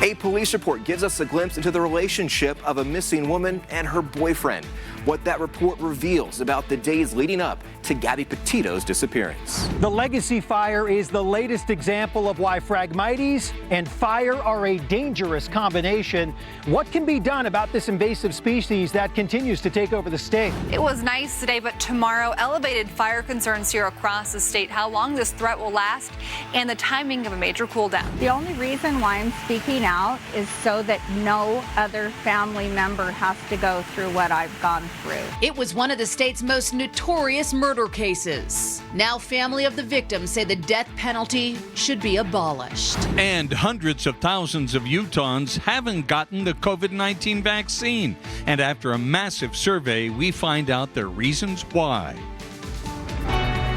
A police report gives us a glimpse into the relationship of a missing woman and her boyfriend. What that report reveals about the days leading up to Gabby Petito's disappearance. The Legacy fire is the latest example of why Phragmites and fire are a dangerous combination. What can be done about this invasive species that continues to take over the state? It was nice today, but tomorrow, elevated fire concerns here across the state. How long this threat will last and the timing of a major cool down. The only reason why I'm speaking out is so that no other family member has to go through what I've gone through. It was one of the state's most notorious murder cases. Now family of the victim say the death penalty should be abolished. And hundreds of thousands of Utahns haven't gotten the COVID-19 vaccine. And after a massive survey, we find out their reasons why.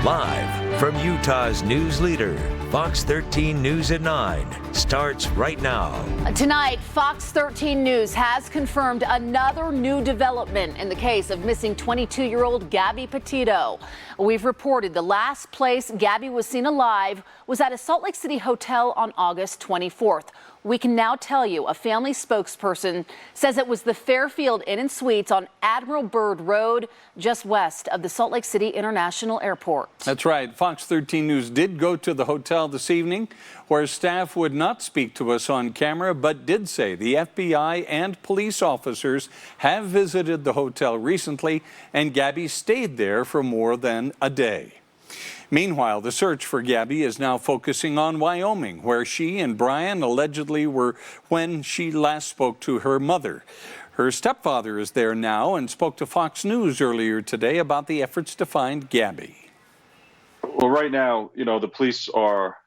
Live from Utah's news leader, Fox 13 News at 9 starts right now. Tonight, Fox 13 News has confirmed another new development in the case of missing 22-year-old Gabby Petito. We've reported the last place Gabby was seen alive was at a Salt Lake City hotel on August 24th. We can now tell you a family spokesperson says it was the Fairfield Inn and Suites on Admiral Byrd Road, just west of the Salt Lake City International Airport. That's right. Fox 13 News did go to the hotel this evening, where staff would not speak to us on camera, but did say the FBI and police officers have visited the hotel recently, and Gabby stayed there for more than a day. Meanwhile, the search for Gabby is now focusing on Wyoming, where she and Brian allegedly were when she last spoke to her mother. Her stepfather is there now and spoke to Fox News earlier today about the efforts to find Gabby. Well, right now, the police are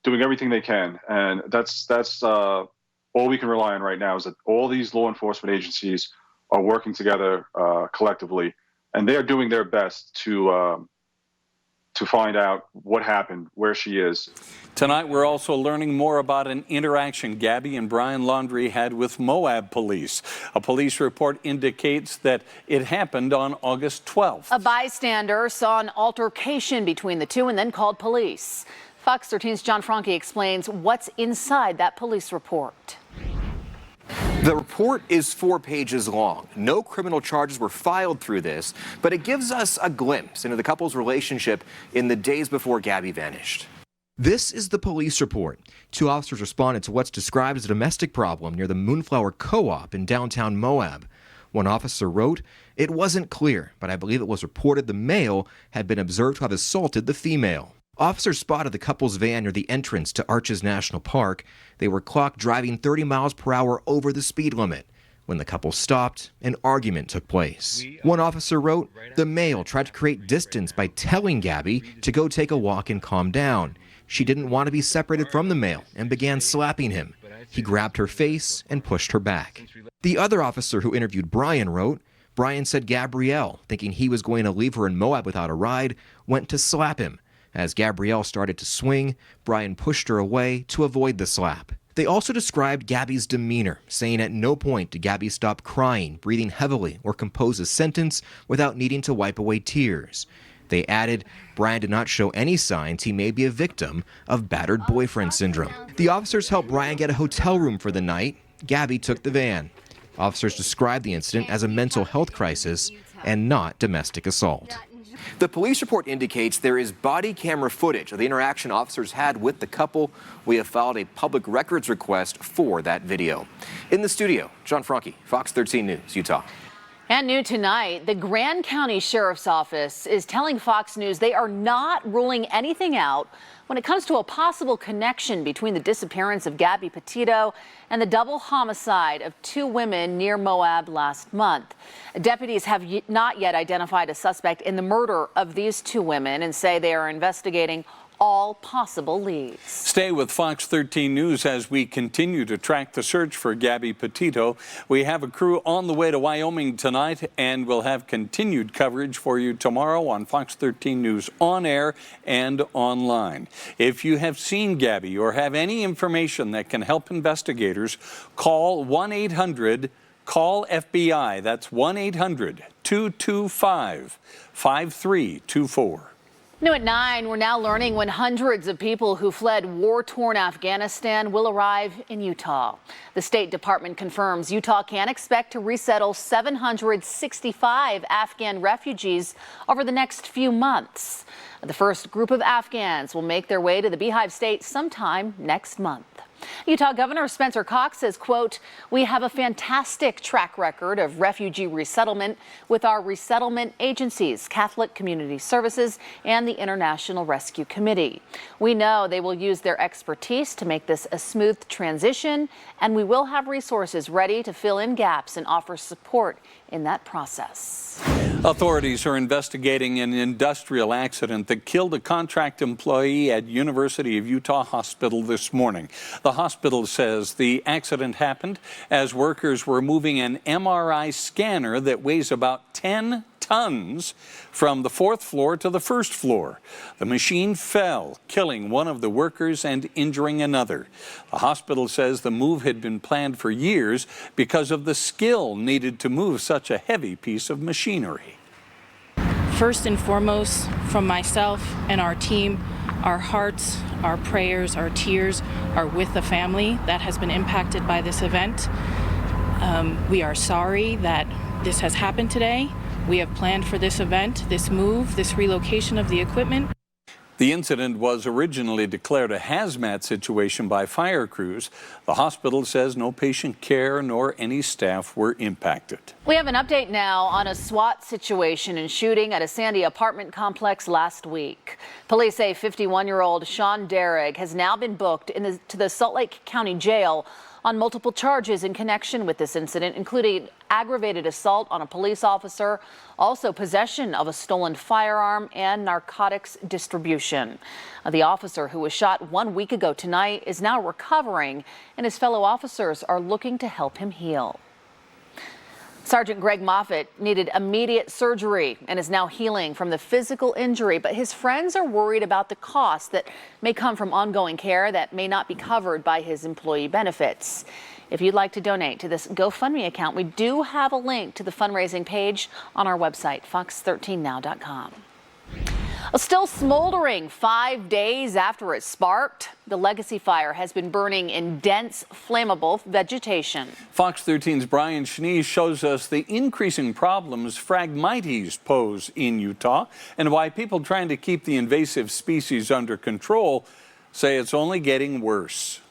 doing everything they can, and that's all we can rely on right now is that all these law enforcement agencies are working together collectively, and they are doing their best to find out what happened, where she is. Tonight, we're also learning more about an interaction Gabby and Brian Laundrie had with Moab police. A police report indicates that it happened on August 12th. A bystander saw an altercation between the two and then called police. Fox 13's John Franke explains what's inside that police report. The report is 4 pages long. No criminal charges were filed through this, but it gives us a glimpse into the couple's relationship in the days before Gabby vanished. This is the police report. 2 officers responded to what's described as a domestic problem near the Moonflower Co-op in downtown Moab. One officer wrote, "It wasn't clear, but I believe it was reported the male had been observed to have assaulted the female." Officers spotted the couple's van near the entrance to Arches National Park. They were clocked driving 30 miles per hour over the speed limit. When the couple stopped, an argument took place. One officer wrote, "The male tried to create distance by telling Gabby to go take a walk and calm down. She didn't want to be separated from the male and began slapping him. He grabbed her face and pushed her back." The other officer who interviewed Brian wrote, "Brian said Gabrielle, thinking he was going to leave her in Moab without a ride, went to slap him. As Gabrielle started to swing, Brian pushed her away to avoid the slap." They also described Gabby's demeanor, saying at no point did Gabby stop crying, breathing heavily, or compose a sentence without needing to wipe away tears. They added, Brian did not show any signs he may be a victim of battered boyfriend syndrome. The officers helped Brian get a hotel room for the night. Gabby took the van. Officers described the incident as a mental health crisis and not domestic assault. The police report indicates there is body camera footage of the interaction officers had with the couple. We have filed a public records request for that video. In the studio, John Franke, Fox 13 News, Utah. And new tonight, the Grand County Sheriff's Office is telling Fox News they are not ruling anything out when it comes to a possible connection between the disappearance of Gabby Petito and the double homicide of 2 women near Moab last month. Deputies have not yet identified a suspect in the murder of these 2 women and say they are investigating all possible leads. Stay with Fox 13 News as we continue to track the search for Gabby Petito. We have a crew on the way to Wyoming tonight, and we'll have continued coverage for you tomorrow on Fox 13 News on air and online. If you have seen Gabby or have any information that can help investigators, call 1-800-CALL-FBI. That's 1-800-225-5324. New at 9, we're now learning when hundreds of people who fled war-torn Afghanistan will arrive in Utah. The State Department confirms Utah can expect to resettle 765 Afghan refugees over the next few months. The first group of Afghans will make their way to the Beehive State sometime next month. Utah Governor Spencer Cox says, quote, "We have a fantastic track record of refugee resettlement with our resettlement agencies, Catholic Community Services, and the International Rescue Committee. We know they will use their expertise to make this a smooth transition, and we will have resources ready to fill in gaps and offer support in that process." Authorities are investigating an industrial accident that killed a contract employee at University of Utah Hospital this morning. The hospital says the accident happened as workers were moving an MRI scanner that weighs about 10 tons from the 4th floor to the 1st floor. The machine fell, killing one of the workers and injuring another. The hospital says the move had been planned for years because of the skill needed to move such a heavy piece of machinery. First and foremost, from myself and our team, our hearts, our prayers, our tears are with the family that has been impacted by this event. We are sorry that this has happened today. We have planned for this event, this move, this relocation of the equipment. The incident was originally declared a hazmat situation by fire crews. The hospital says no patient care nor any staff were impacted. We have an update now on a SWAT situation and shooting at a Sandy apartment complex last week. Police say 51-year-old Sean Derrick has now been booked to the Salt Lake County Jail on multiple charges in connection with this incident, including aggravated assault on a police officer, also possession of a stolen firearm, and narcotics distribution. The officer, who was shot 1 week ago tonight, is now recovering, and his fellow officers are looking to help him heal. Sergeant Greg Moffitt needed immediate surgery and is now healing from the physical injury, but his friends are worried about the costs that may come from ongoing care that may not be covered by his employee benefits. If you'd like to donate to this GoFundMe account, we do have a link to the fundraising page on our website, fox13now.com. Still smoldering 5 days after it sparked, the Legacy Fire has been burning in dense, flammable vegetation. Fox 13's Brian Schnee shows us the increasing problems Phragmites pose in Utah and why people trying to keep the invasive species under control say it's only getting worse.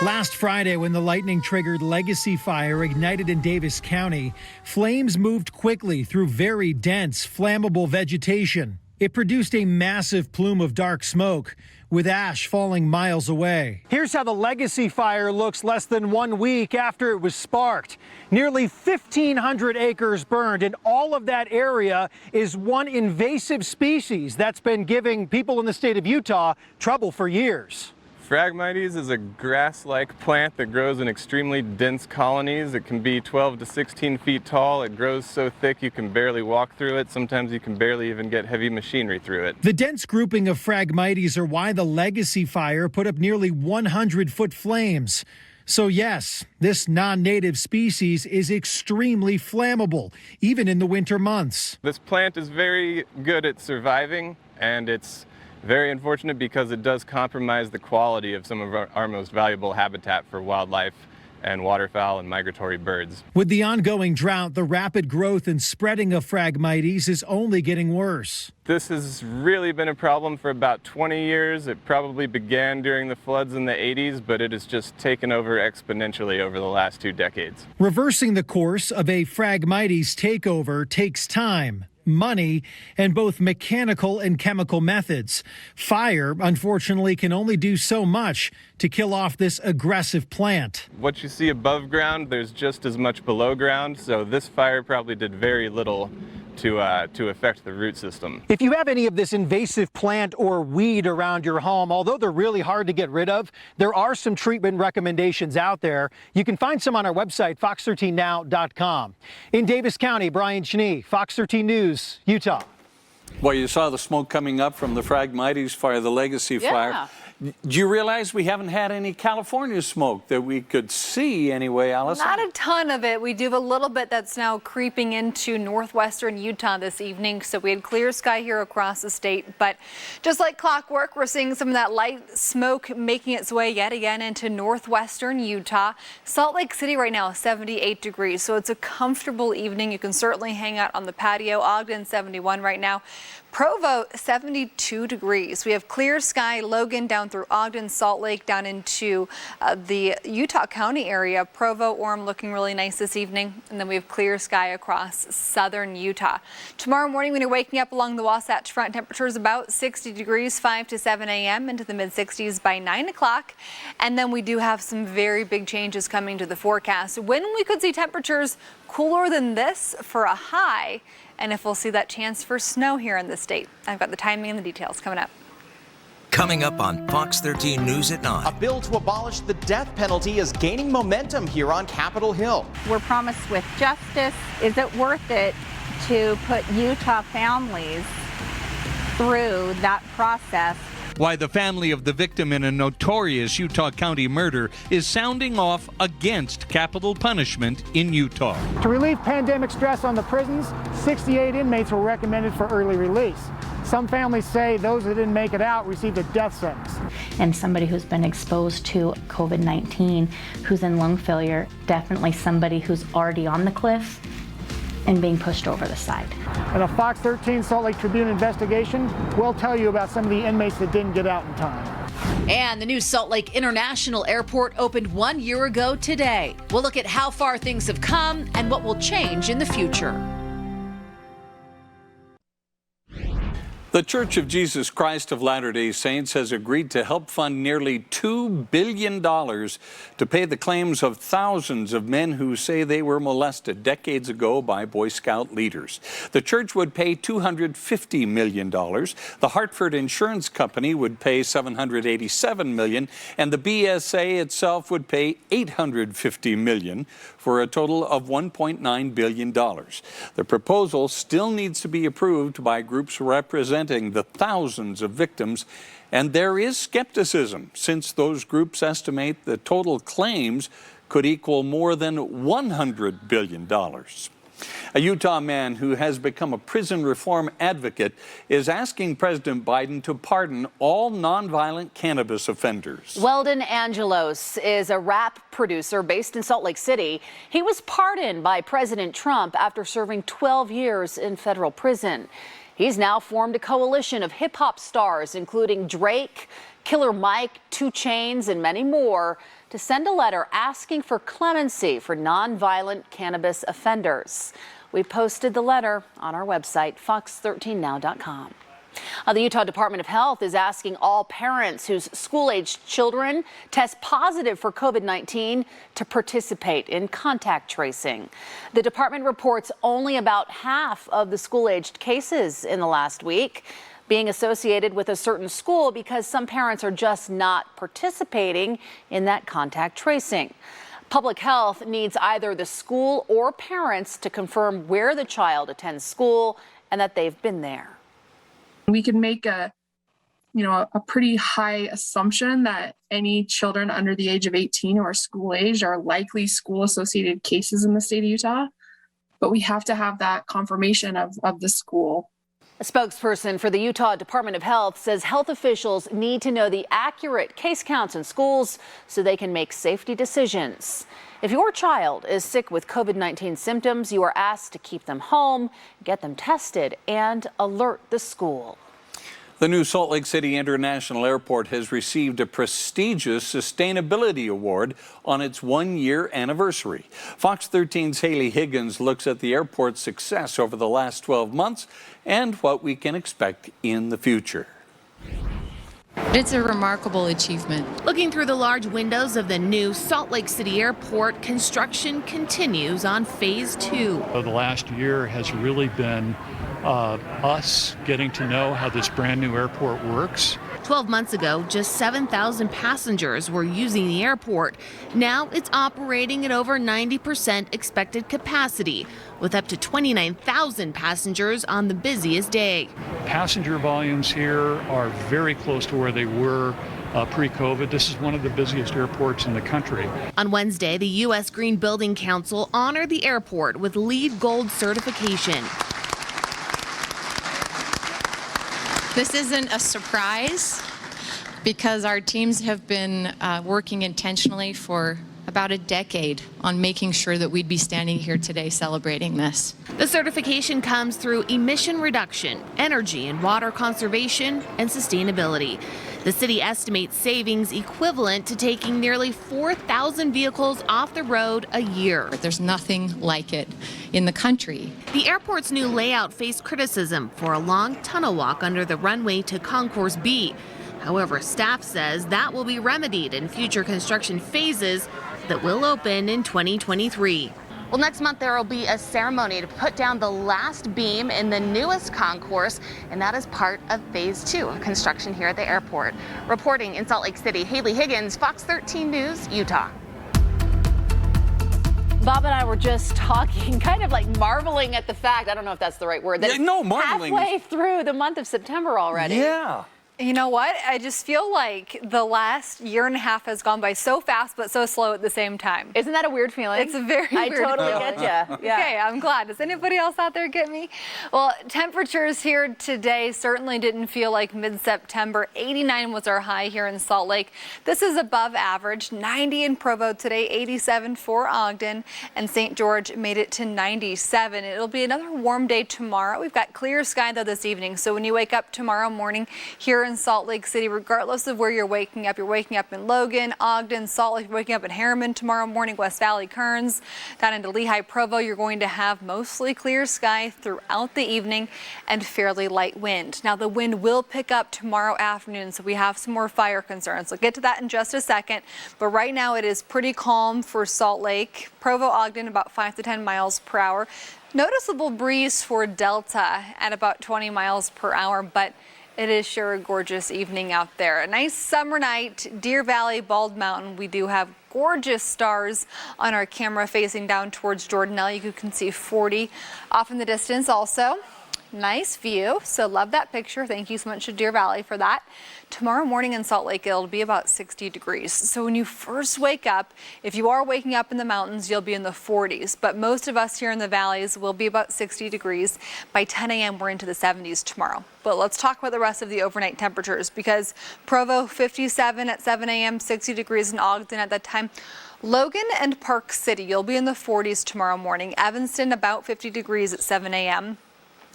Last Friday, when the lightning-triggered Legacy Fire ignited in Davis County, flames moved quickly through very dense, flammable vegetation. It produced a massive plume of dark smoke, with ash falling miles away. Here's how the Legacy Fire looks less than 1 week after it was sparked. Nearly 1,500 acres burned, and all of that area is one invasive species that's been giving people in the state of Utah trouble for years. Phragmites is a grass-like plant that grows in extremely dense colonies. It can be 12 to 16 feet tall. It grows so thick you can barely walk through it. Sometimes you can barely even get heavy machinery through it. The dense grouping of Phragmites are why the Legacy Fire put up nearly 100-foot flames. So yes, this non-native species is extremely flammable, even in the winter months. This plant is very good at surviving, and it's very unfortunate because it does compromise the quality of some of our most valuable habitat for wildlife and waterfowl and migratory birds. With the ongoing drought, the rapid growth and spreading of Phragmites is only getting worse. This has really been a problem for about 20 years. It probably began during the floods in the 80s, but it has just taken over exponentially over the last 2 decades. Reversing the course of a Phragmites takeover takes time, money, and both mechanical and chemical methods. Fire, unfortunately, can only do so much to kill off this aggressive plant. What you see above ground, there's just as much below ground, so this fire probably did very little to affect the root system. If you have any of this invasive plant or weed around your home, although they're really hard to get rid of, there are some treatment recommendations out there. You can find some on our website, fox13now.com. In Davis County, Brian Schnee, Fox 13 News, Utah. Well, you saw the smoke coming up from the Phragmites fire, the Legacy Fire. Do you realize we haven't had any California smoke that we could see anyway, Allison? Not a ton of it. We do have a little bit that's now creeping into northwestern Utah this evening. So we had clear sky here across the state. But just like clockwork, we're seeing some of that light smoke making its way yet again into northwestern Utah. Salt Lake City right now is 78 degrees. So it's a comfortable evening. You can certainly hang out on the patio. Ogden 71 right now. Provo 72 degrees. We have clear sky. Logan down through Ogden, Salt Lake down into the Utah County area. Provo, Orem looking really nice this evening. And then we have clear sky across southern Utah. Tomorrow morning when you're waking up along the Wasatch Front, temperatures about 60 degrees 5 to 7 a.m. into the mid 60s by 9 o'clock. And then we do have some very big changes coming to the forecast. When we could see temperatures cooler than this for a high, and if we'll see that chance for snow here in the state. I've got the timing and the details coming up. Coming up on Fox 13 News at 9. A bill to abolish the death penalty is gaining momentum here on Capitol Hill. We're promised with justice. Is it worth it to put Utah families through that process? Why the family of the victim in a notorious Utah County murder is sounding off against capital punishment in Utah. To relieve pandemic stress on the prisons, 68 inmates were recommended for early release. Some families say those that didn't make it out received a death sentence. And somebody who's been exposed to COVID-19, who's in lung failure, definitely somebody who's already on the cliff and being pushed over the side. And a Fox 13 Salt Lake Tribune investigation will tell you about some of the inmates that didn't get out in time. And the new Salt Lake International Airport opened 1 year ago today. We'll look at how far things have come and what will change in the future. The Church of Jesus Christ of Latter-day Saints has agreed to help fund nearly $2 billion to pay the claims of thousands of men who say they were molested decades ago by Boy Scout leaders. The church would pay $250 million. The Hartford Insurance Company would pay $787 million, and the BSA itself would pay $850 million, for a total of $1.9 billion. The proposal still needs to be approved by groups representing the thousands of victims, and there is skepticism since those groups estimate the total claims could equal more than $100 billion. A Utah man who has become a prison reform advocate is asking President Biden to pardon all nonviolent cannabis offenders. Weldon Angelos is a rap producer based in Salt Lake City. He was pardoned by President Trump after serving 12 years in federal prison. He's now formed a coalition of hip-hop stars, including Drake, Killer Mike, 2 Chainz, and many more, to send a letter asking for clemency for nonviolent cannabis offenders. We posted the letter on our website, fox13now.com. The Utah Department of Health is asking all parents whose school-aged children test positive for COVID-19 to participate in contact tracing. The department reports only about half of the school-aged cases in the last week being associated with a certain school because some parents are just not participating in that contact tracing. Public health needs either the school or parents to confirm where the child attends school and that they've been there. We could make a pretty high assumption that any children under the age of 18 who are school aged are likely school associated cases in the state of Utah, but we have to have that confirmation of the school. A spokesperson for the Utah Department of Health says health officials need to know the accurate case counts in schools so they can make safety decisions. If your child is sick with COVID-19 symptoms, you are asked to keep them home, get them tested, and alert the school. The new Salt Lake City International Airport has received a prestigious sustainability award on its 1-year anniversary. Fox 13's Haley Higgins looks at the airport's success over the last 12 months and what we can expect in the future. It's a remarkable achievement. Looking through the large windows of the new Salt Lake City Airport, construction continues on Phase 2. The last year has really been us getting to know how this brand new airport works. 12 months ago, just 7,000 passengers were using the airport. Now it's operating at over 90% expected capacity, with up to 29,000 passengers on the busiest day. Passenger volumes here are very close to where they were pre-COVID. This is one of the busiest airports in the country. On Wednesday, the U.S. Green Building Council honored the airport with LEED Gold certification. This isn't a surprise because our teams have been working intentionally for about a decade on making sure that we'd be standing here today celebrating this. The certification comes through emission reduction, energy and water conservation, and sustainability. The city estimates savings equivalent to taking nearly 4,000 vehicles off the road a year. There's nothing like it in the country. The airport's new layout faced criticism for a long tunnel walk under the runway to Concourse B. However, staff says that will be remedied in future construction phases that will open in 2023. Well, next month there will be a ceremony to put down the last beam in the newest concourse, and that is part of phase 2 of construction here at the airport. Reporting in Salt Lake City, Haley Higgins, Fox 13 News, Utah. Bob and I were just talking, kind of like marveling at the fact, I don't know if that's the right word, that it's marveling. halfway through the month of September already. Yeah. You know what? I just feel like the last year and a half has gone by so fast but so slow at the same time. Isn't that a weird feeling? It's a very weird feeling. I totally get you. Yeah. Okay, I'm glad. Does anybody else out there get me? Well, temperatures here today certainly didn't feel like mid-September. 89 was our high here in Salt Lake. This is above average. 90 in Provo today, 87 for Ogden, and St. George made it to 97. It'll be another warm day tomorrow. We've got clear sky though this evening, so when you wake up tomorrow morning here in Salt Lake City, regardless of where you're waking up in Logan, Ogden, Salt Lake, you're waking up in Harriman tomorrow morning, West Valley, Kearns, down into Lehigh, Provo, you're going to have mostly clear sky throughout the evening and fairly light wind. Now the wind will pick up tomorrow afternoon, so we have some more fire concerns. We'll get to that in just a second, but right now it is pretty calm for Salt Lake. Provo, Ogden, about 5 to 10 miles per hour. Noticeable breeze for Delta at about 20 miles per hour, but it is sure a gorgeous evening out there. A nice summer night, Deer Valley, Bald Mountain. We do have gorgeous stars on our camera facing down towards Jordanelle. You can see 40 off in the distance also. Nice view, so love that picture. Thank you so much to Deer Valley for that. Tomorrow morning in Salt Lake, it'll be about 60 degrees. So when you first wake up, if you are waking up in the mountains, you'll be in the 40s. But most of us here in the valleys will be about 60 degrees. By 10 a.m., we're into the 70s tomorrow. But let's talk about the rest of the overnight temperatures, because Provo 57 at 7 a.m., 60 degrees in Ogden at that time. Logan and Park City, you'll be in the 40s tomorrow morning. Evanston about 50 degrees at 7 a.m.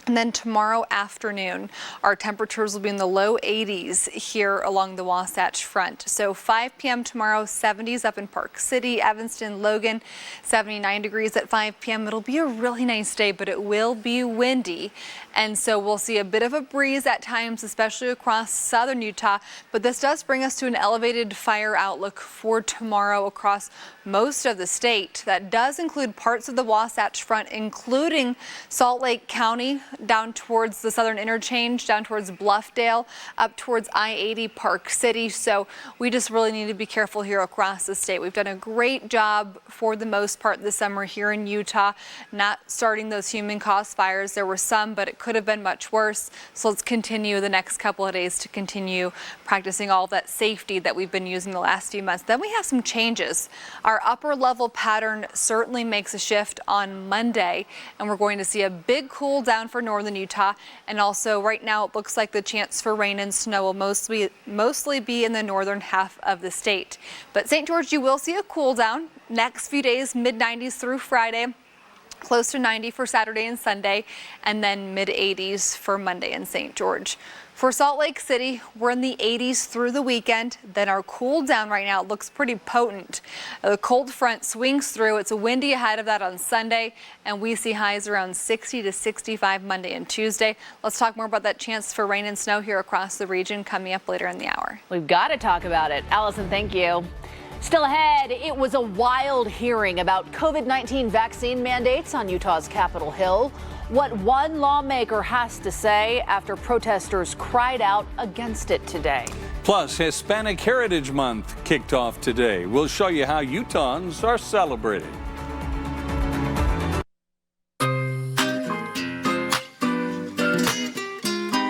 And then tomorrow afternoon, our temperatures will be in the low 80s here along the Wasatch Front. So 5 p.m. tomorrow, 70s up in Park City, Evanston, Logan, 79 degrees at 5 p.m. It'll be a really nice day, but it will be windy. And so we'll see a bit of a breeze at times, especially across southern Utah. But this does bring us to an elevated fire outlook for tomorrow across most of the state. That does include parts of the Wasatch Front, including Salt Lake County, down towards the southern interchange, down towards Bluffdale, up towards I-80 Park City. So we just really need to be careful here across the state. We've done a great job for the most part this summer here in Utah, not starting those human-caused fires. There were some, but it could have been much worse. So let's continue the next couple of days to continue practicing all that safety that we've been using the last few months. Then we have some changes. Our upper level pattern certainly makes a shift on Monday, and we're going to see a big cool down for northern Utah. And also right now it looks like the chance for rain and snow will mostly be in the northern half of the state. But St. George, you will see a cool down next few days, mid-90s through Friday. Close to 90 for Saturday and Sunday, and then mid-80s for Monday in St. George. For Salt Lake City, we're in the 80s through the weekend. Then our cool down right now looks pretty potent. The cold front swings through. It's windy ahead of that on Sunday, and we see highs around 60 to 65 Monday and Tuesday. Let's talk more about that chance for rain and snow here across the region coming up later in the hour. We've got to talk about it. Allison, thank you. Still ahead, it was a wild hearing about COVID-19 vaccine mandates on Utah's Capitol Hill. What one lawmaker has to say after protesters cried out against it today. Plus, Hispanic Heritage Month kicked off today. We'll show you how Utahns are celebrating.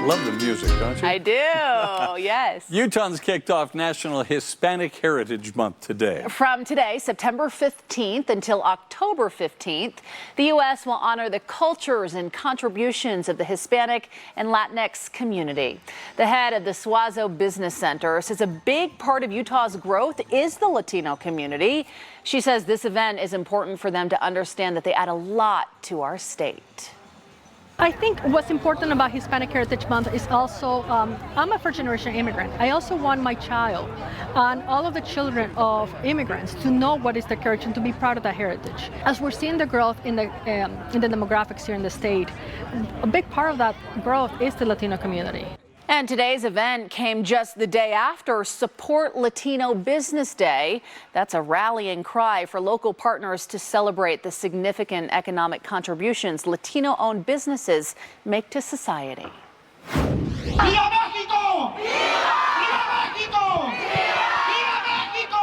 Love the music, don't you? I do, yes. Utahns kicked off National Hispanic Heritage Month today. From today, September 15th until October 15th, the U.S. will honor the cultures and contributions of the Hispanic and Latinx community. The head of the Suazo Business Center says a big part of Utah's growth is the Latino community. She says this event is important for them to understand that they add a lot to our state. I think what's important about Hispanic Heritage Month is also, I'm a first-generation immigrant. I also want my child and all of the children of immigrants to know what is their heritage and to be proud of that heritage. As we're seeing the growth in the demographics here in the state, a big part of that growth is the Latino community. And today's event came just the day after Support Latino Business Day. That's a rallying cry for local partners to celebrate the significant economic contributions Latino-owned businesses make to society. ¡Viva México! ¡Viva México! ¡Viva México!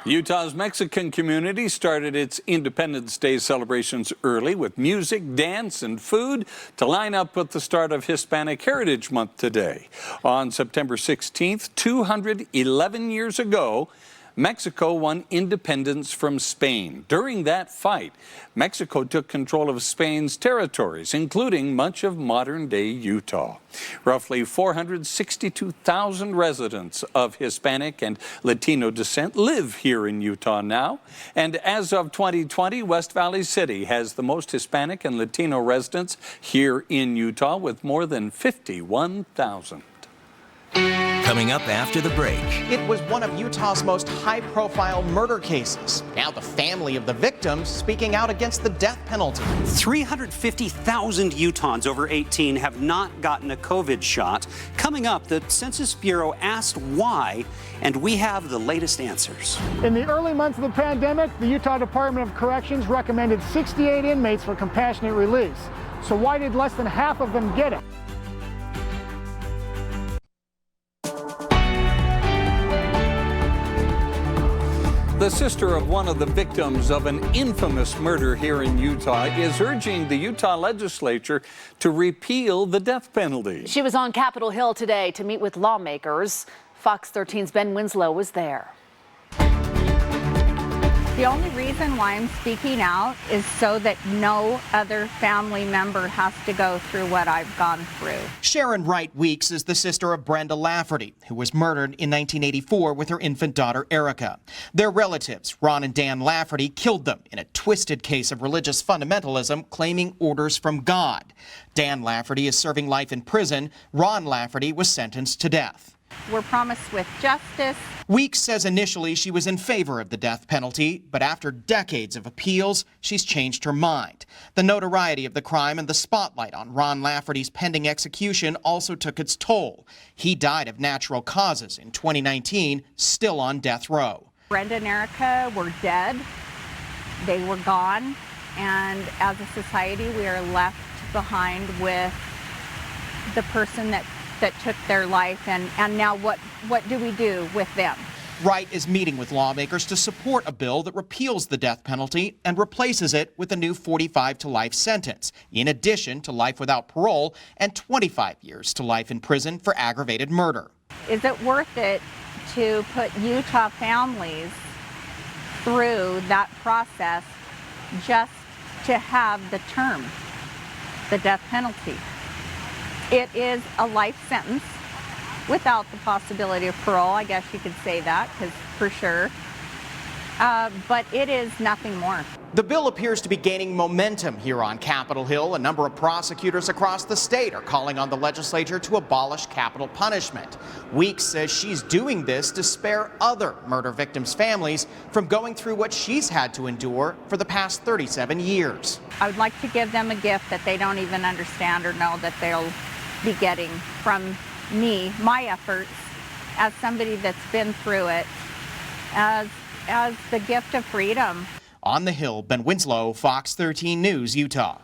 Utah's Mexican community started its Independence Day celebrations early with music, dance, and food to line up with the start of Hispanic Heritage Month today. On September 16th, 211 years ago, Mexico won independence from Spain. During that fight, Mexico took control of Spain's territories, including much of modern-day Utah. Roughly 462,000 residents of Hispanic and Latino descent live here in Utah now. And as of 2020, West Valley City has the most Hispanic and Latino residents here in Utah, with more than 51,000. Coming up after the break. It was one of Utah's most high-profile murder cases. Now the family of the victims speaking out against the death penalty. 350,000 Utahns over 18 have not gotten a COVID shot. Coming up, the Census Bureau asked why, and we have the latest answers. In the early months of the pandemic, the Utah Department of Corrections recommended 68 inmates for compassionate release. So why did less than half of them get it? The sister of one of the victims of an infamous murder here in Utah is urging the Utah legislature to repeal the death penalty. She was on Capitol Hill today to meet with lawmakers. Fox 13's Ben Winslow was there. The only reason why I'm speaking out is so that no other family member has to go through what I've gone through. Sharon Wright Weeks is the sister of Brenda Lafferty, who was murdered in 1984 with her infant daughter, Erica. Their relatives, Ron and Dan Lafferty, killed them in a twisted case of religious fundamentalism claiming orders from God. Dan Lafferty is serving life in prison. Ron Lafferty was sentenced to death. We're promised with justice. Weeks says initially she was in favor of the death penalty, but after decades of appeals, she's changed her mind. The notoriety of the crime and the spotlight on Ron Lafferty's pending execution also took its toll. He died of natural causes in 2019, still on death row. Brenda and Erica were dead. They were gone. And as a society, we are left behind with the person that took their life, and now what do we do with them? Wright is meeting with lawmakers to support a bill that repeals the death penalty and replaces it with a new 45 to life sentence, in addition to life without parole and 25 years to life in prison for aggravated murder. Is it worth it to put Utah families through that process just to have the term, the death penalty? It is a life sentence without the possibility of parole. I guess you could say that, because for sure. But it is nothing more. The bill appears to be gaining momentum here on Capitol Hill. A number of prosecutors across the state are calling on the legislature to abolish capital punishment. Weeks says she's doing this to spare other murder victims' families from going through what she's had to endure for the past 37 years. I would like to give them a gift that they don't even understand or know that they'll be getting from me, my efforts as somebody that's been through it, as the gift of freedom. On the Hill, Ben Winslow, Fox 13 News, Utah.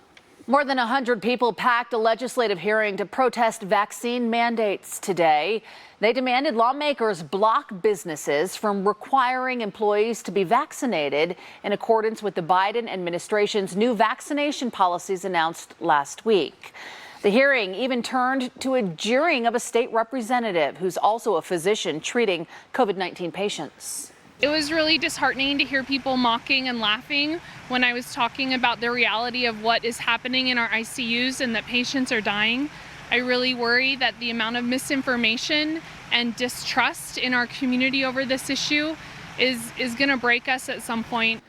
More than 100 people packed a legislative hearing to protest vaccine mandates today. They demanded lawmakers block businesses from requiring employees to be vaccinated in accordance with the Biden administration's new vaccination policies announced last week. The hearing even turned to a jeering of a state representative who's also a physician treating COVID-19 patients. It was really disheartening to hear people mocking and laughing when I was talking about the reality of what is happening in our ICUs and that patients are dying. I really worry that the amount of misinformation and distrust in our community over this issue is going to break us at some point.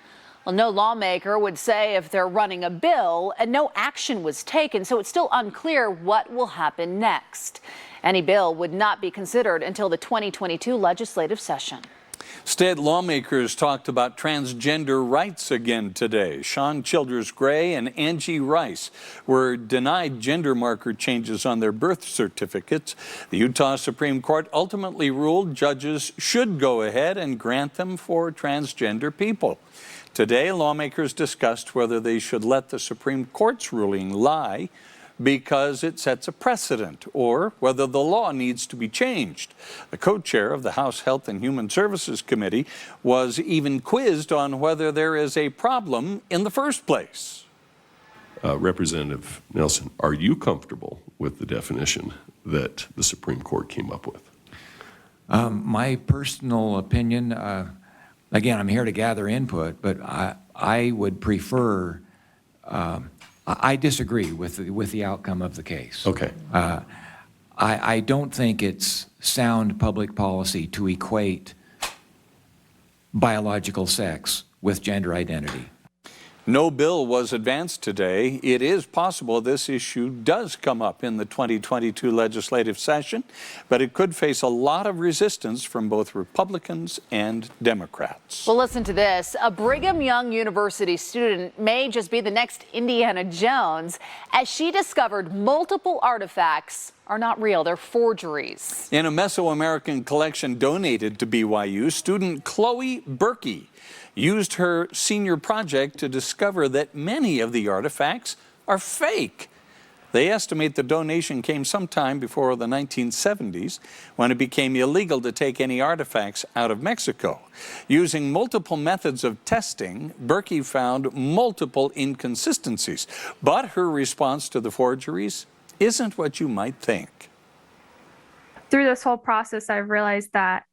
Well, no lawmaker would say if they're running a bill and no action was taken, so it's still unclear what will happen next. Any bill would not be considered until the 2022 legislative session. State lawmakers talked about transgender rights again today. Sean Childers Gray and Angie Rice were denied gender marker changes on their birth certificates. The Utah Supreme Court ultimately ruled judges should go ahead and grant them for transgender people. Today, lawmakers discussed whether they should let the Supreme Court's ruling lie because it sets a precedent, or whether the law needs to be changed. The co-chair of the House Health and Human Services Committee was even quizzed on whether there is a problem in the first place. Representative Nelson, are you comfortable with the definition that the Supreme Court came up with? My personal opinion, again, I'm here to gather input, but I would prefer I disagree with the outcome of the case. Okay. I don't think it's sound public policy to equate biological sex with gender identity. No bill was advanced today. It is possible this issue does come up in the 2022 legislative session, but it could face a lot of resistance from both Republicans and Democrats. Well, listen to this. A Brigham Young University student may just be the next Indiana Jones, as she discovered multiple artifacts are not real. They're forgeries. In a Mesoamerican collection donated to BYU, student Chloe Berkey used her senior project to discover that many of the artifacts are fake. They estimate the donation came sometime before the 1970s, when it became illegal to take any artifacts out of Mexico. Using multiple methods of testing, Berkey found multiple inconsistencies, but her response to the forgeries isn't what you might think. Through this whole process, I've realized that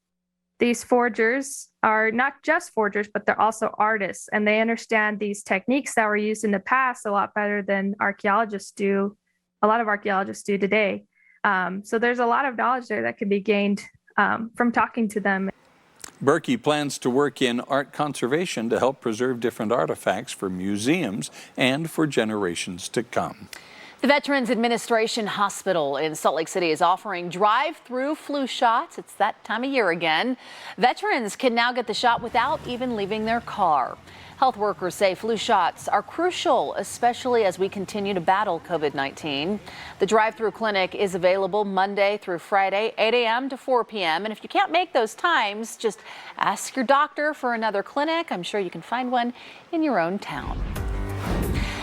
these forgers are not just forgers, but they're also artists, and they understand these techniques that were used in the past a lot better than archaeologists do, a lot of archaeologists do today. So there's a lot of knowledge there that can be gained from talking to them. Berkey plans to work in art conservation to help preserve different artifacts for museums and for generations to come. The Veterans Administration Hospital in Salt Lake City is offering drive-through flu shots. It's that time of year again. Veterans can now get the shot without even leaving their car. Health workers say flu shots are crucial, especially as we continue to battle COVID-19. The drive-through clinic is available Monday through Friday, 8 a.m. to 4 p.m. And if you can't make those times, just ask your doctor for another clinic. I'm sure you can find one in your own town.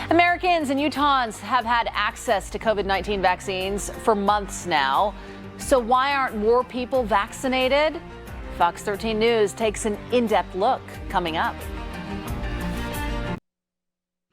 Americans and Utahns have had access to COVID-19 vaccines for months now. So why aren't more people vaccinated? Fox 13 News takes an in-depth look coming up.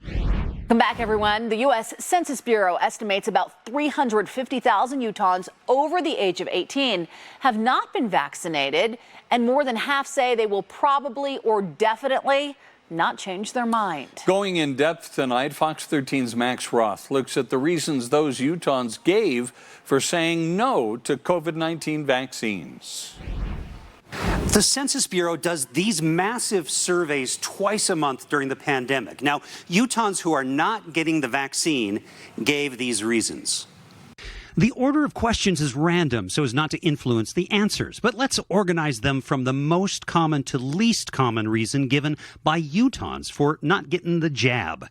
Welcome back, everyone. The U.S. Census Bureau estimates about 350,000 Utahns over the age of 18 have not been vaccinated, and more than half say they will probably or definitely not change their mind. Going in depth tonight, Fox 13's Max Roth looks at the reasons those Utahns gave for saying no to COVID-19 vaccines. The Census Bureau does these massive surveys twice a month during the pandemic. Now, Utahns who are not getting the vaccine gave these reasons. The order of questions is random so as not to influence the answers, but let's organize them from the most common to least common reason given by Utahns for not getting the jab.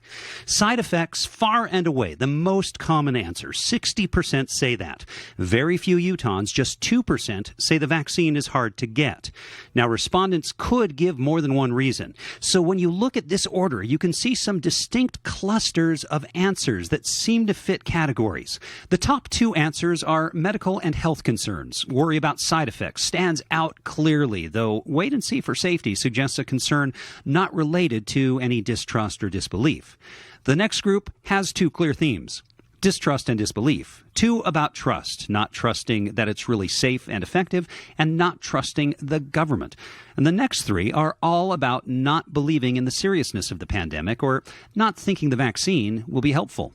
Side effects, far and away, the most common answer. 60% say that. Very few Utahns, just 2%, say the vaccine is hard to get. Now, respondents could give more than one reason. So when you look at this order, you can see some distinct clusters of answers that seem to fit categories. The top two answers are medical and health concerns. Worry about side effects stands out clearly, though wait and see for safety suggests a concern not related to any distrust or disbelief. The next group has two clear themes: distrust and disbelief. 2 about trust, not trusting that it's really safe and effective, and not trusting the government. And the next 3 are all about not believing in the seriousness of the pandemic or not thinking the vaccine will be helpful.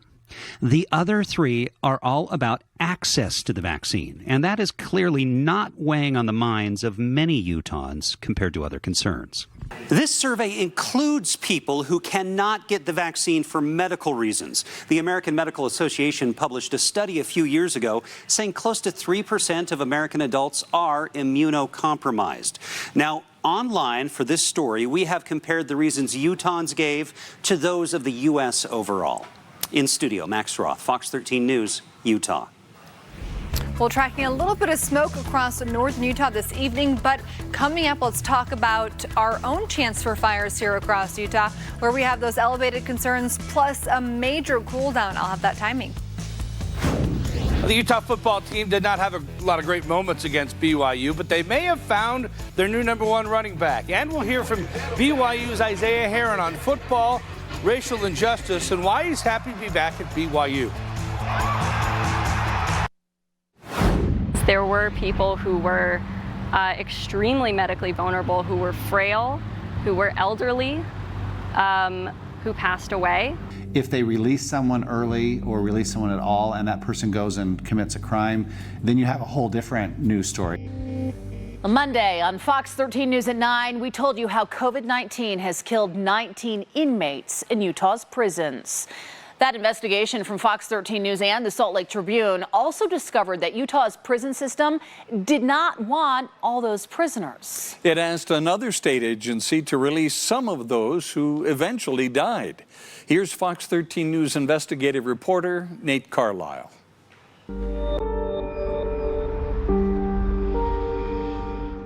The other 3 are all about access to the vaccine, and that is clearly not weighing on the minds of many Utahns compared to other concerns. This survey includes people who cannot get the vaccine for medical reasons. The American Medical Association published a study a few years ago saying close to 3% of American adults are immunocompromised. Now, online for this story, we have compared the reasons Utahns gave to those of the U.S. overall. In studio, Max Roth, Fox 13 News, Utah. Well, tracking a little bit of smoke across northern Utah this evening, but coming up, let's talk about our own chance for fires here across Utah, where we have those elevated concerns plus a major cool down. I'll have that timing. The Utah football team did not have a lot of great moments against BYU, but they may have found their new #1 running back. And we'll hear from BYU's Isaiah Heron on football, racial injustice, and why he's happy to be back at BYU. There were people who were extremely medically vulnerable, who were frail, who were elderly, who passed away. If they release someone early or release someone at all and that person goes and commits a crime, then you have a whole different news story. On Monday on Fox 13 News at 9, we told you how COVID-19 has killed 19 inmates in Utah's prisons. That investigation from Fox 13 News and the Salt Lake Tribune also discovered that Utah's prison system did not want all those prisoners. It asked another state agency to release some of those who eventually died. Here's Fox 13 News investigative reporter Nate Carlisle.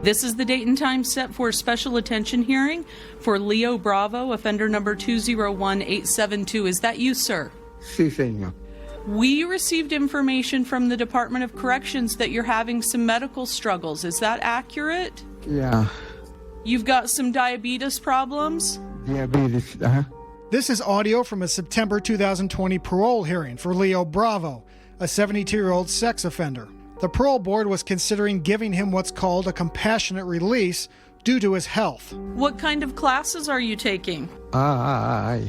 This is the date and time set for a special attention hearing for Leo Bravo, offender number 201872. Is that you, sir? Sí, señor. We received information from the Department of Corrections that you're having some medical struggles. Is that accurate? Yeah. You've got some diabetes problems? Diabetes, This is audio from a September 2020 parole hearing for Leo Bravo, a 72-year-old sex offender. The parole board was considering giving him what's called a compassionate release due to his health. What kind of classes are you taking? My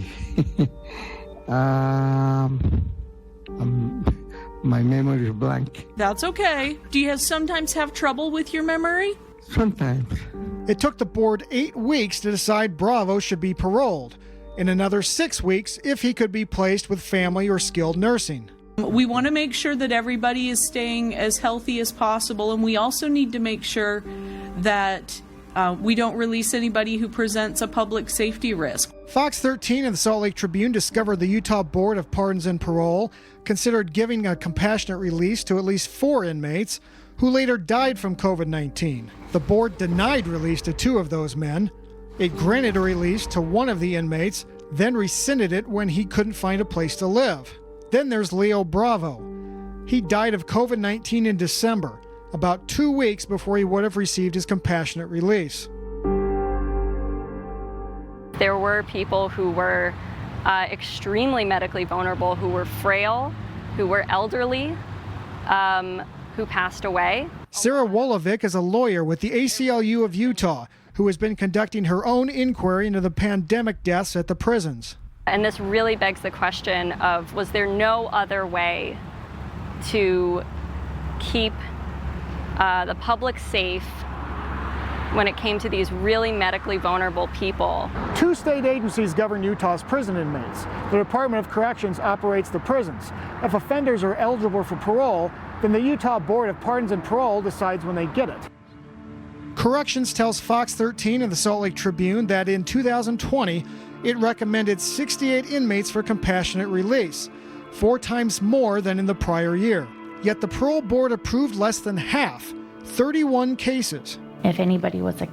memory is blank. That's okay. Do you sometimes have trouble with your memory? Sometimes. It took the board 8 weeks to decide Bravo should be paroled, and another 6 weeks if he could be placed with family or skilled nursing. We want to make sure that everybody is staying as healthy as possible, and we also need to make sure that we don't release anybody who presents a public safety risk. Fox 13 and the Salt Lake Tribune discovered the Utah Board of Pardons and Parole considered giving a compassionate release to at least 4 inmates who later died from COVID-19. The board denied release to 2 of those men. It granted a release to 1 of the inmates, then rescinded it when he couldn't find a place to live. Then there's Leo Bravo. He died of COVID-19 in December, about 2 weeks before he would have received his compassionate release. There were people who were extremely medically vulnerable, who were frail, who were elderly, who passed away. Sarah Wolovic is a lawyer with the ACLU of Utah who has been conducting her own inquiry into the pandemic deaths at the prisons. And this really begs the question of, was there no other way to keep the public safe when it came to these really medically vulnerable people? 2 state agencies govern Utah's prison inmates. The Department of Corrections operates the prisons. If offenders are eligible for parole, then the Utah Board of Pardons and Parole decides when they get it. Corrections tells Fox 13 and the Salt Lake Tribune that in 2020, it recommended 68 inmates for compassionate release, 4 times more than in the prior year. Yet the parole board approved less than half, 31 cases. If anybody was a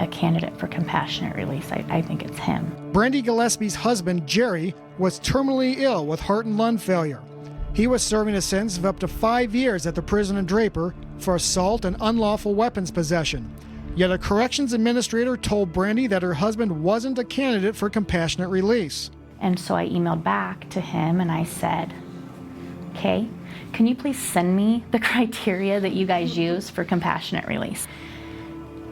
candidate for compassionate release, I think it's him. Brandy Gillespie's husband, Jerry, was terminally ill with heart and lung failure. He was serving a sentence of up to 5 years at the prison in Draper for assault and unlawful weapons possession. Yet a corrections administrator told Brandy that her husband wasn't a candidate for compassionate release. And so I emailed back to him and I said, okay, can you please send me the criteria that you guys use for compassionate release?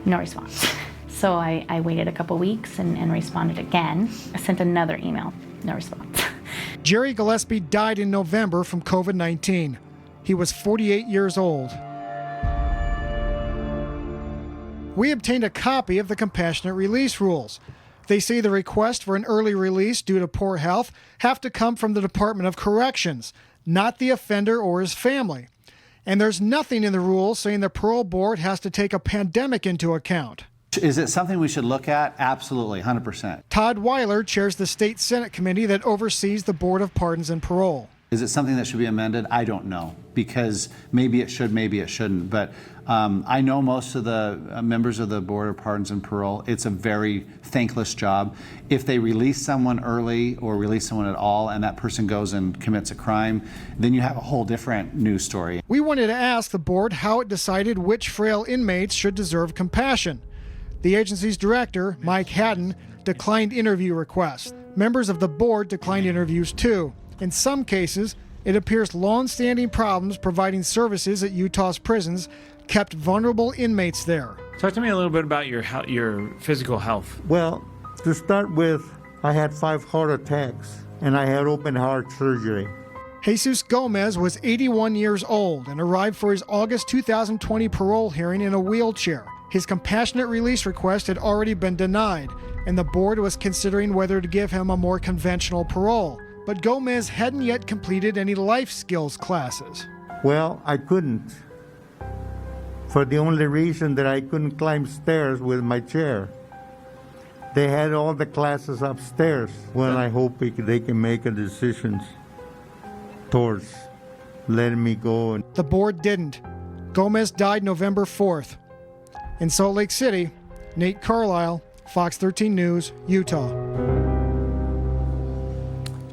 No response. So I waited a couple weeks and responded again. I sent another email, no response. Jerry Gillespie died in November from COVID-19. He was 48 years old. We obtained a copy of the compassionate release rules. They say the request for an early release due to poor health have to come from the Department of Corrections, not the offender or his family. And there's nothing in the rules saying the parole board has to take a pandemic into account. Is it something we should look at? Absolutely, 100%. Todd Weiler chairs the state Senate committee that oversees the Board of Pardons and Parole. Is it something that should be amended? I don't know, because maybe it should, maybe it shouldn't. But I know most of the members of the Board of Pardons and Parole. It's a very thankless job. If they release someone early or release someone at all and that person goes and commits a crime, then you have a whole different news story. We wanted to ask the board how it decided which frail inmates should deserve compassion. The agency's director, Mike Haddon, declined interview requests. Members of the board declined interviews too. In some cases, it appears long-standing problems providing services at Utah's prisons kept vulnerable inmates there. Talk to me a little bit about your physical health. Well, to start with, I had 5 heart attacks and I had open heart surgery. Jesus Gomez was 81 years old and arrived for his August 2020 parole hearing in a wheelchair. His compassionate release request had already been denied, and the board was considering whether to give him a more conventional parole. But Gomez hadn't yet completed any life skills classes. Well, I couldn't. For the only reason that I couldn't climb stairs with my chair. They had all the classes upstairs. Well, I hope they can make a decision towards letting me go. The board didn't. Gomez died November 4th. In Salt Lake City, Nate Carlisle, Fox 13 News, Utah.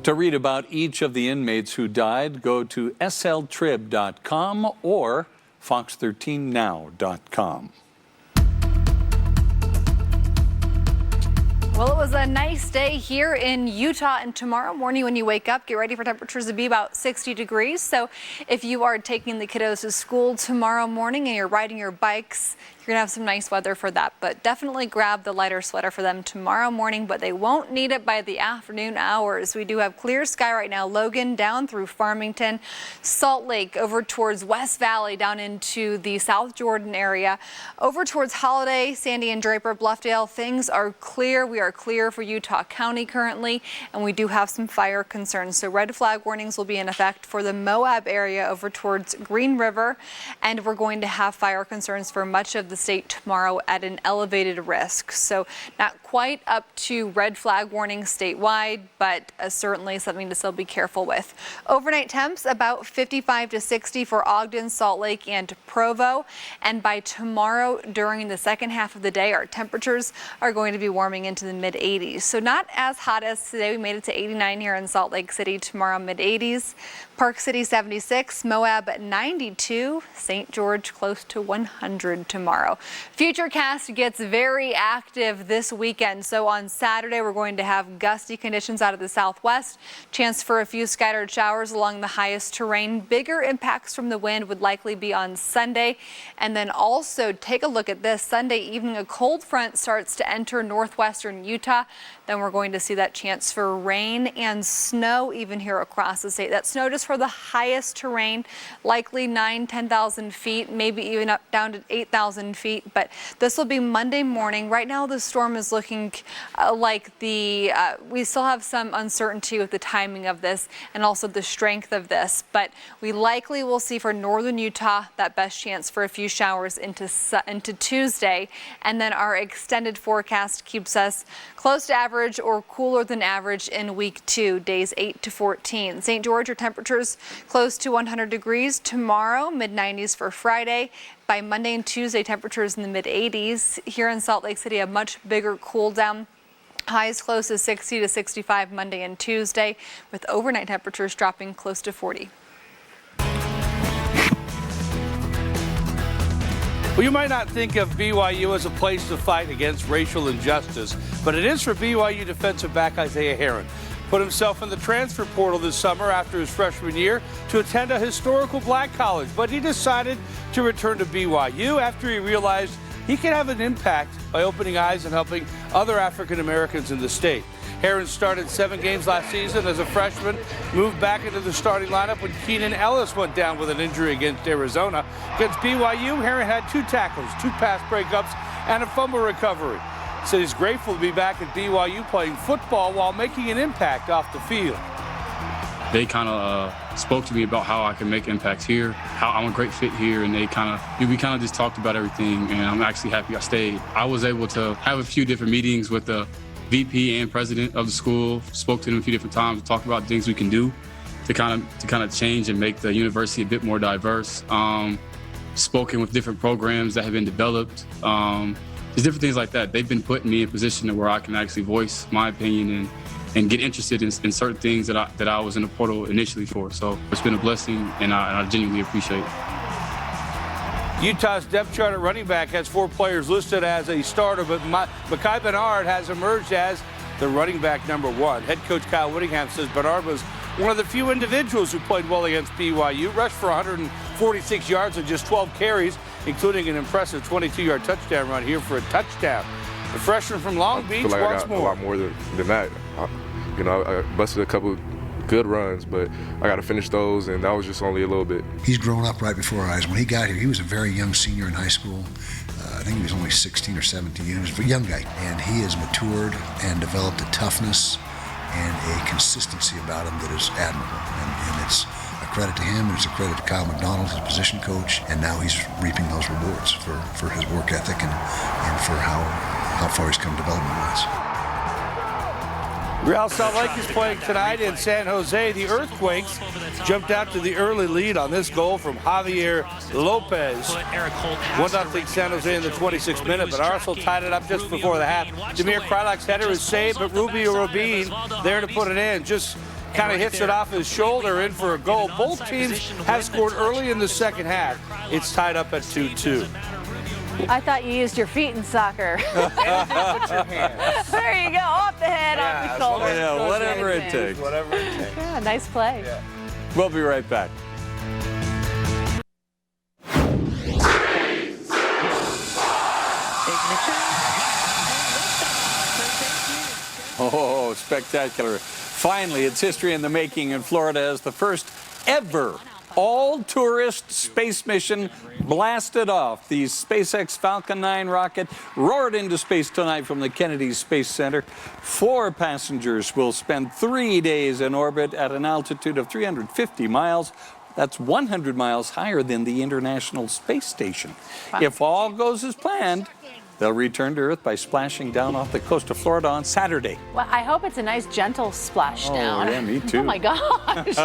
To read about each of the inmates who died, go to sltrib.com or fox13now.com. Well, it was a nice day here in Utah, and tomorrow morning when you wake up, get ready for temperatures to be about 60 degrees. So if you are taking the kiddos to school tomorrow morning and you're riding your bikes, you're gonna have some nice weather for that, but definitely grab the lighter sweater for them tomorrow morning, but they won't need it by the afternoon hours. We do have clear sky right now. Logan down through Farmington, Salt Lake over towards West Valley down into the South Jordan area, over towards Holiday, Sandy and Draper, Bluffdale. Things are clear. We are clear for Utah County currently, and we do have some fire concerns. So red flag warnings will be in effect for the Moab area over towards Green River, and we're going to have fire concerns for much of the state tomorrow at an elevated risk. So not quite up to red flag warning statewide, but certainly something to still be careful with. Overnight temps about 55 to 60 for Ogden, Salt Lake, and Provo. And by tomorrow during the second half of the day, our temperatures are going to be warming into the mid 80s. So not as hot as today. We made it to 89 here in Salt Lake City. Tomorrow mid 80s. Park City 76, Moab 92, St. George close to 100 tomorrow. Futurecast gets very active this weekend. So on Saturday, we're going to have gusty conditions out of the southwest. Chance for a few scattered showers along the highest terrain. Bigger impacts from the wind would likely be on Sunday. And then also take a look at this. Sunday evening, a cold front starts to enter northwestern Utah. Then we're going to see that chance for rain and snow even here across the state. That snow just for the highest terrain, likely 10,000 feet, maybe even up down to 8,000 feet. But this will be Monday morning. Right now, the storm is looking like we still have some uncertainty with the timing of this and also the strength of this. But we likely will see for northern Utah that best chance for a few showers into Tuesday. And then our extended forecast keeps us close to average or cooler than average in week 2, days 8 to 14. St. George, your temperatures close to 100 degrees tomorrow, mid-90s for Friday. By Monday and Tuesday, temperatures in the mid-80s. Here in Salt Lake City, a much bigger cool down. Highs close to 60 to 65 Monday and Tuesday, with overnight temperatures dropping close to 40. Well, you might not think of BYU as a place to fight against racial injustice, but it is for BYU defensive back Isaiah Heron. put himself in the transfer portal this summer after his freshman year to attend a historical black college, but he decided to return to BYU after he realized he can have an impact by opening eyes and helping other African Americans in the state. Herron started 7 games last season as a freshman, moved back into the starting lineup when Keenan Ellis went down with an injury against Arizona. Against BYU, Herron had 2 tackles, 2 pass breakups, and a fumble recovery. He said he's grateful to be back at BYU playing football while making an impact off the field. They kind of spoke to me about how I can make impacts here, how I'm a great fit here, and we kind of just talked about everything, and I'm actually happy I stayed. I was able to have a few different meetings with the VP and president of the school, spoke to them a few different times, talked about things we can do to kind of change and make the university a bit more diverse. Spoken with different programs that have been developed. There's different things like that. They've been putting me in a position where I can actually voice my opinion and get interested in certain things that I was in the portal initially for. So it's been a blessing, and I genuinely appreciate it. Utah's depth chart at running back has 4 players listed as a starter, but Mekhi Bernard has emerged as the running back #1. Head coach Kyle Whittingham says Bernard was one of the few individuals who played well against BYU, rushed for 146 yards and just 12 carries, including an impressive 22-yard touchdown run here for a touchdown. The freshman from Long Beach I feel like wants I got more. a lot more than that. I busted a couple good runs, but I got to finish those, and that was just only a little bit. He's grown up right before our eyes. When he got here, he was a very young senior in high school. I think he was only 16 or 17. He was a young guy, and he has matured and developed a toughness and a consistency about him that is admirable. And it's a credit to him, and it's a credit to Kyle McDonald, his position coach, and now he's reaping those rewards for his work ethic and for how far he's come development-wise. Real Salt Lake is playing tonight in San Jose. The Earthquakes jumped out to the early lead on this goal from Javier Lopez. 1-0 San Jose in the 26th minute, but Arsenal tied it up just before the half. Damir Krylak's header is saved, but Rubio Rabin there to put it in. Just kind of hits it off his shoulder in for a goal. Both teams have scored early in the second half. It's tied up at 2-2. I thought you used your feet in soccer. There you go, off the head, off the shoulder. Yeah, whatever it takes. Whatever it takes. Yeah, nice play. Yeah. We'll be right back. Oh, spectacular. Finally, it's history in the making in Florida as the first ever all-tourist space mission blasted off. The SpaceX Falcon 9 rocket roared into space tonight from the Kennedy Space Center. 4 passengers will spend 3 days in orbit at an altitude of 350 miles. That's 100 miles higher than the International Space Station. Wow. If all goes as planned, they'll return to Earth by splashing down off the coast of Florida on Saturday. Well, I hope it's a nice, gentle splash down. Oh, yeah, me too. Oh, my gosh.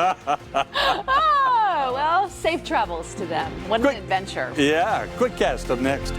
Oh, well, safe travels to them. What an adventure. Yeah, quick cast up next.